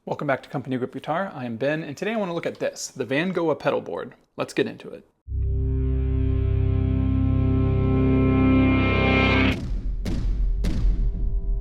Welcome back to Company Grip Guitar. I am Ben, and today I want to look at this, the Vangoa Pedalboard. Let's get into it.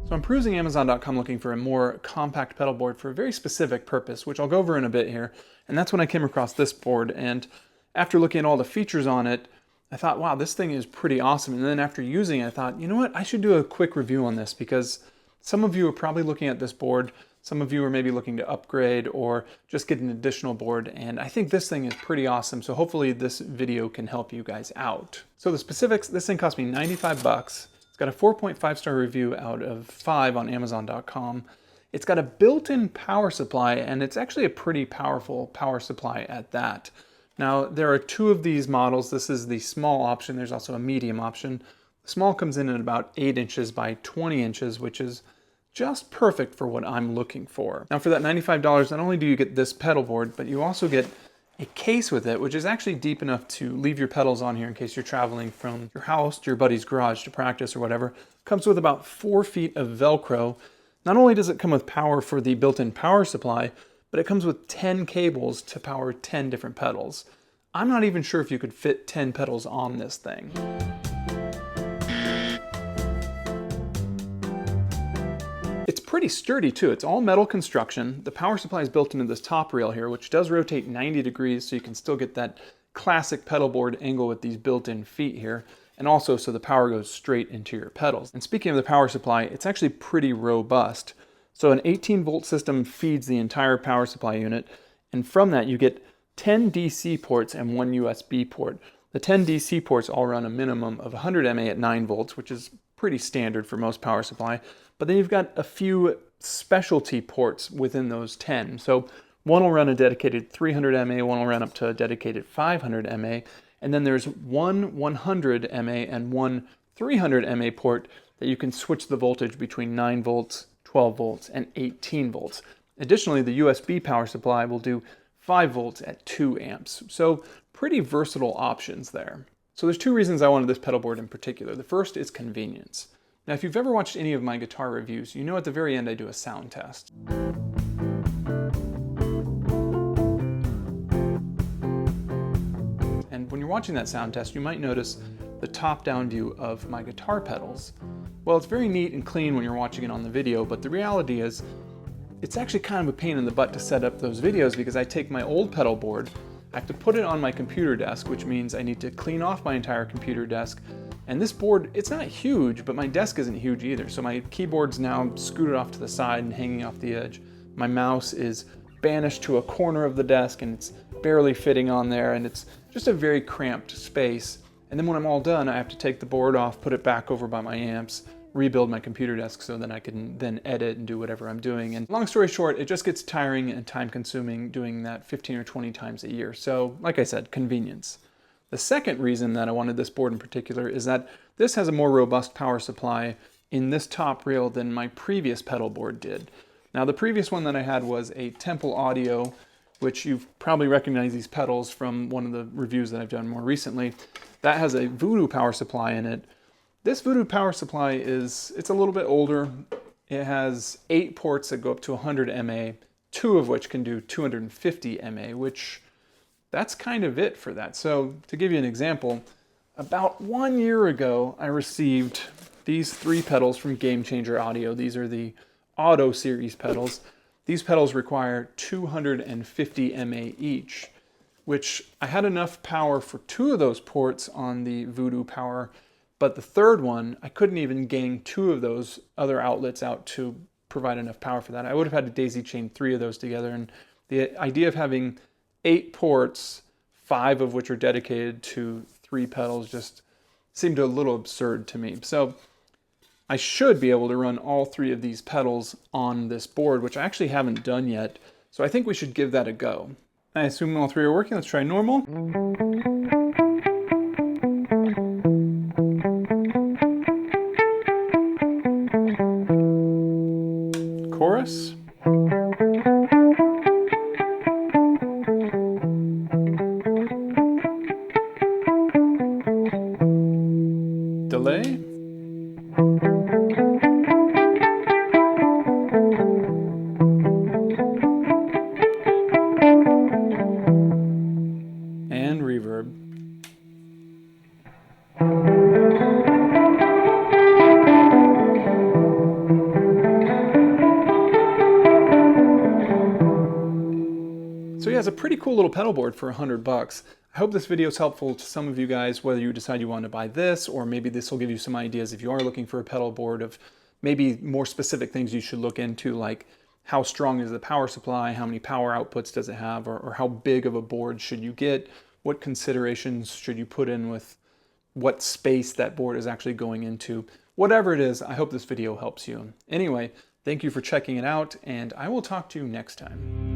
So I'm perusing Amazon.com looking for a more compact pedalboard for a very specific purpose, which I'll go over in a bit here. And that's when I came across this board, and after looking at all the features on it, I thought, wow, this thing is pretty awesome. And then after using it, I thought, you know what, I should do a quick review on this because some of you are probably looking at this board. Some of you are maybe looking to upgrade or just get an additional board, and I think this thing is pretty awesome, so hopefully this video can help you guys out. So the specifics, this thing cost me 95 bucks. It's got a 4.5 star review out of 5 on Amazon.com. It's got a built-in power supply, and it's actually a pretty powerful power supply at that. Now, there are two of these models. This is the small option. There's also a medium option. The small comes in at about 8 inches by 20 inches, which is just perfect for what I'm looking for. Now for that $95, not only do you get this pedal board, but you also get a case with it, which is actually deep enough to leave your pedals on here in case you're traveling from your house to your buddy's garage to practice or whatever. Comes with about 4 feet of Velcro. Not only does it come with power for the built-in power supply, but it comes with 10 cables to power 10 different pedals. I'm not even sure if you could fit 10 pedals on this thing. It's pretty sturdy too. It's all metal construction. The power supply is built into this top rail here, which does rotate 90 degrees, so you can still get that classic pedal board angle with these built-in feet here, and also so the power goes straight into your pedals. And speaking of the power supply, it's actually pretty robust. So an 18-volt system feeds the entire power supply unit, and from that you get 10 DC ports and 1 USB port. The 10 DC ports all run a minimum of 100 mA at 9 volts, which is pretty standard for most power supply. But then you've got a few specialty ports within those 10. So one will run a dedicated 300 mA, one will run up to a dedicated 500 mA, and then there's one 100 mA and one 300 mA port that you can switch the voltage between 9 volts, 12 volts, and 18 volts. Additionally, the USB power supply will do 5 volts at 2 amps. So pretty versatile options there. So there's two reasons I wanted this pedal board in particular. The first is convenience. Now, if you've ever watched any of my guitar reviews, you know at the very end I do a sound test. And when you're watching that sound test, you might notice the top-down view of my guitar pedals. Well, it's very neat and clean when you're watching it on the video, but the reality is it's actually kind of a pain in the butt to set up those videos because I take my old pedal board, I have to put it on my computer desk, which means I need to clean off my entire computer desk. And this board, it's not huge, but my desk isn't huge either. So my keyboard's now scooted off to the side and hanging off the edge. My mouse is banished to a corner of the desk and it's barely fitting on there, and it's just a very cramped space. And then when I'm all done, I have to take the board off, put it back over by my amps, rebuild my computer desk so that I can then edit and do whatever I'm doing. And long story short, it just gets tiring and time consuming doing that 15 or 20 times a year. So like I said, convenience. The second reason that I wanted this board in particular is that this has a more robust power supply in this top rail than my previous pedal board did. Now the previous one that I had was a Temple Audio, which you've probably recognized these pedals from one of the reviews that I've done more recently. That has a Voodoo power supply in it. This Voodoo power supply it's a little bit older. It has 8 ports that go up to 100 mA, 2 of which can do 250 mA, which that's kind of it for that. So to give you an example, about 1 year ago, I received these 3 pedals from Game Changer Audio. These are the Auto Series pedals. These pedals require 250 mA each, which I had enough power for 2 of those ports on the Voodoo power, but the third one, I couldn't even gang 2 of those other outlets out to provide enough power for that. I would have had to daisy chain 3 of those together, and the idea of having 8 ports, 5 of which are dedicated to 3 pedals, just seemed a little absurd to me. So I should be able to run all 3 of these pedals on this board, which I actually haven't done yet. So I think we should give that a go. I assume all 3 are working. Let's try normal. Chorus. Delay. has a pretty cool little pedal board for $100. I hope this video is helpful to some of you guys, whether you decide you want to buy this, or maybe this will give you some ideas if you are looking for a pedal board of maybe more specific things you should look into, like how strong is the power supply, how many power outputs does it have, or how big of a board should you get, what considerations should you put in with what space that board is actually going into. Whatever it is, I hope this video helps you. Anyway, thank you for checking it out, and I will talk to you next time.